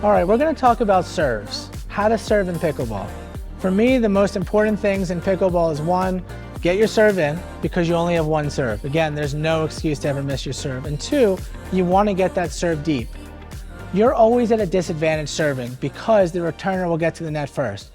All right, we're gonna talk about serves, how to serve in pickleball. For me, the most important things in pickleball is one, get your serve in because you only have one serve. Again, there's no excuse to ever miss your serve. And two, you wanna get that serve deep. You're always at a disadvantage serving because the returner will get to the net first.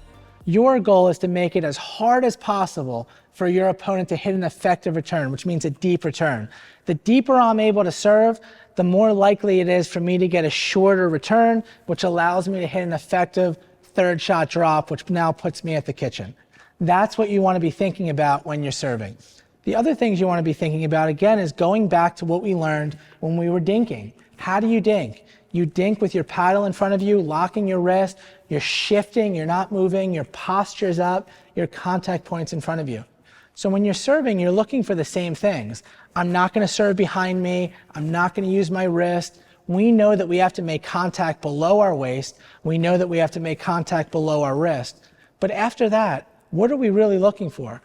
Your goal is to make it as hard as possible for your opponent to hit an effective return, which means a deep return. The deeper I'm able to serve, the more likely it is for me to get a shorter return, which allows me to hit an effective third shot drop, which now puts me at the kitchen. That's what you want to be thinking about when you're serving. The other things you want to be thinking about, again, is going back to what we learned when we were dinking. How do you dink? You dink with your paddle in front of you, locking your wrist, you're shifting, you're not moving, your posture's up, your contact point's in front of you. So when you're serving, you're looking for the same things. I'm not going to serve behind me. I'm not going to use my wrist. We know that we have to make contact below our waist. We know that we have to make contact below our wrist. But after that, what are we really looking for?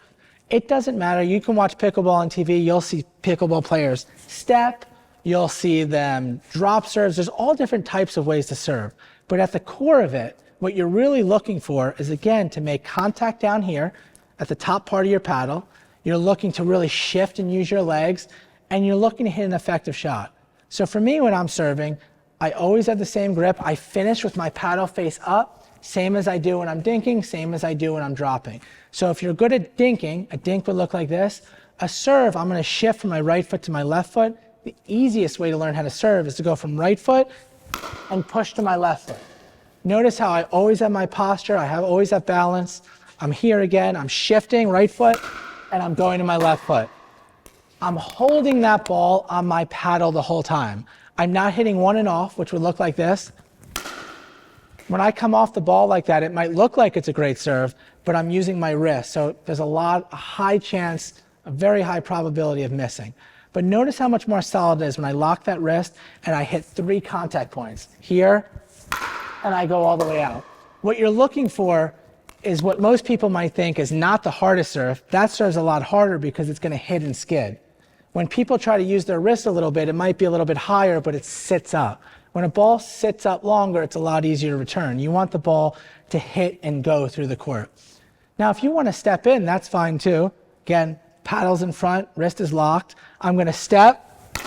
It doesn't matter. You can watch pickleball on TV. You'll see pickleball players step. You'll see them drop serves. There's all different types of ways to serve. But at the core of it, what you're really looking for is, again, to make contact down here at the top part of your paddle. You're looking to really shift and use your legs, and you're looking to hit an effective shot. So for me, when I'm serving, I always have the same grip. I finish with my paddle face up, same as I do when I'm dinking, same as I do when I'm dropping. So if you're good at dinking, a dink would look like this. A serve, I'm going to shift from my right foot to my left foot. The easiest way to learn how to serve is to go from right foot and push to my left foot. Notice how I always have my posture, I always have balance. I'm here again, I'm shifting right foot, and I'm going to my left foot. I'm holding that ball on my paddle the whole time. I'm not hitting one and off, which would look like this. When I come off the ball like that, it might look like it's a great serve, but I'm using my wrist. So there's a high chance, a very high probability of missing. But notice how much more solid it is when I lock that wrist and I hit 3 contact points. Here, and I go all the way out. What you're looking for is what most people might think is not the hardest serve. That serve's a lot harder because it's going to hit and skid. When people try to use their wrist a little bit, it might be a little bit higher, but it sits up. When a ball sits up longer, it's a lot easier to return. You want the ball to hit and go through the court. Now, if you want to step in, that's fine too. Again, paddle's in front, wrist is locked. I'm going to step,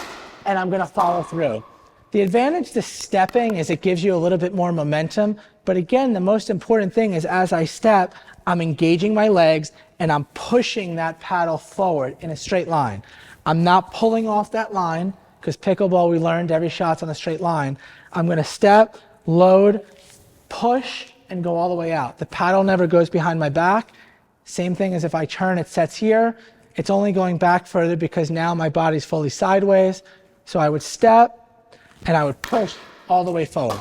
and I'm going to follow through. The advantage to stepping is it gives you a little bit more momentum. But again, the most important thing is as I step, I'm engaging my legs and I'm pushing that paddle forward in a straight line. I'm not pulling off that line because pickleball, we learned every shot's on a straight line. I'm going to step, load, push, and go all the way out. The paddle never goes behind my back. Same thing as if I turn, it sets here. It's only going back further because now my body's fully sideways. So I would step and I would push all the way forward.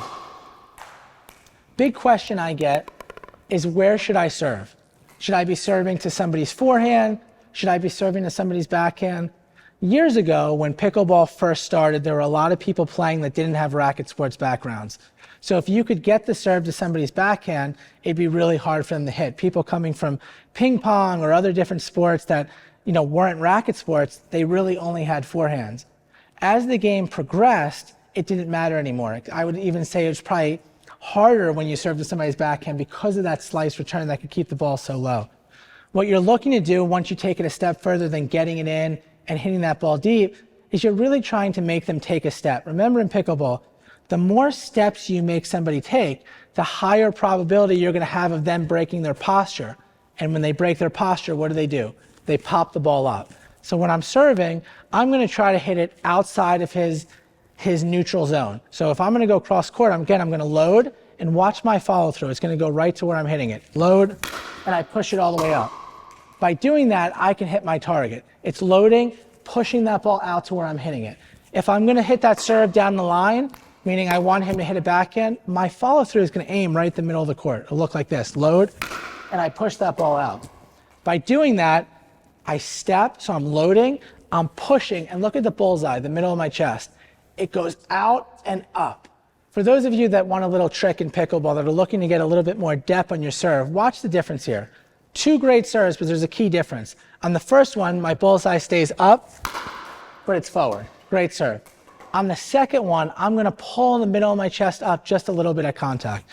Big question I get is, where should I serve? Should I be serving to somebody's forehand? Should I be serving to somebody's backhand? Years ago, when pickleball first started, there were a lot of people playing that didn't have racket sports backgrounds. So if you could get the serve to somebody's backhand, it'd be really hard for them to hit. People coming from ping pong or other different sports that weren't racket sports, they really only had forehands. As the game progressed, it didn't matter anymore. I would even say it was probably harder when you serve to somebody's backhand because of that slice return that could keep the ball so low. What you're looking to do once you take it a step further than getting it in and hitting that ball deep is you're really trying to make them take a step. Remember, in pickleball, the more steps you make somebody take, the higher probability you're going to have of them breaking their posture. And when they break their posture, what do? They pop the ball up. So when I'm serving, I'm going to try to hit it outside of his neutral zone. So if I'm going to go cross court, I'm going to load and watch my follow through. It's going to go right to where I'm hitting it. Load, and I push it all the way up. By doing that, I can hit my target. It's loading, pushing that ball out to where I'm hitting it. If I'm going to hit that serve down the line, meaning I want him to hit a backhand, my follow through is going to aim right in the middle of the court. It'll look like this. Load, and I push that ball out. By doing that, I step, so I'm loading, I'm pushing, and look at the bullseye, the middle of my chest. It goes out and up. For those of you that want a little trick in pickleball, that are looking to get a little bit more depth on your serve, watch the difference here. 2 great serves, but there's a key difference. On the first one, my bullseye stays up, but it's forward. Great serve. On the second one, I'm gonna pull in the middle of my chest up just a little bit at contact.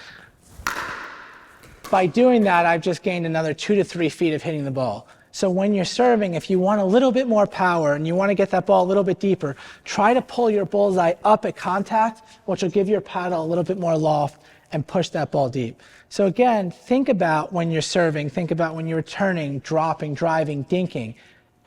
By doing that, I've just gained another 2 to 3 feet of hitting the ball. So when you're serving, if you want a little bit more power and you want to get that ball a little bit deeper, try to pull your bullseye up at contact, which will give your paddle a little bit more loft and push that ball deep. So again, think about when you're serving, think about when you're returning, dropping, driving, dinking.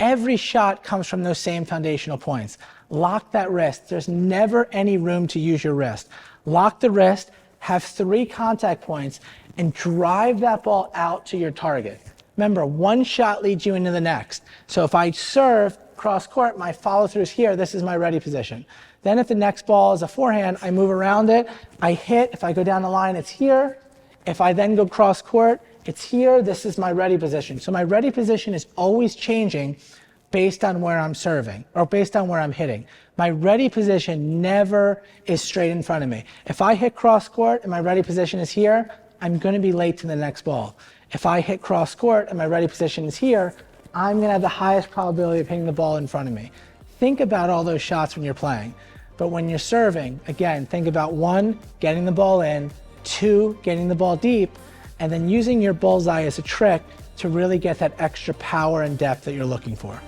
Every shot comes from those same foundational points. Lock that wrist. There's never any room to use your wrist. Lock the wrist, have 3 contact points, and drive that ball out to your target. Remember, one shot leads you into the next. So if I serve cross court, my follow through is here. This is my ready position. Then if the next ball is a forehand, I move around it. I hit. If I go down the line, it's here. If I then go cross court, it's here. This is my ready position. So my ready position is always changing based on where I'm serving or based on where I'm hitting. My ready position never is straight in front of me. If I hit cross court and my ready position is here, I'm going to be late to the next ball. If I hit cross court and my ready position is here, I'm going to have the highest probability of hitting the ball in front of me. Think about all those shots when you're playing. But when you're serving, again, think about 1, getting the ball in, 2, getting the ball deep, and then using your bullseye as a trick to really get that extra power and depth that you're looking for.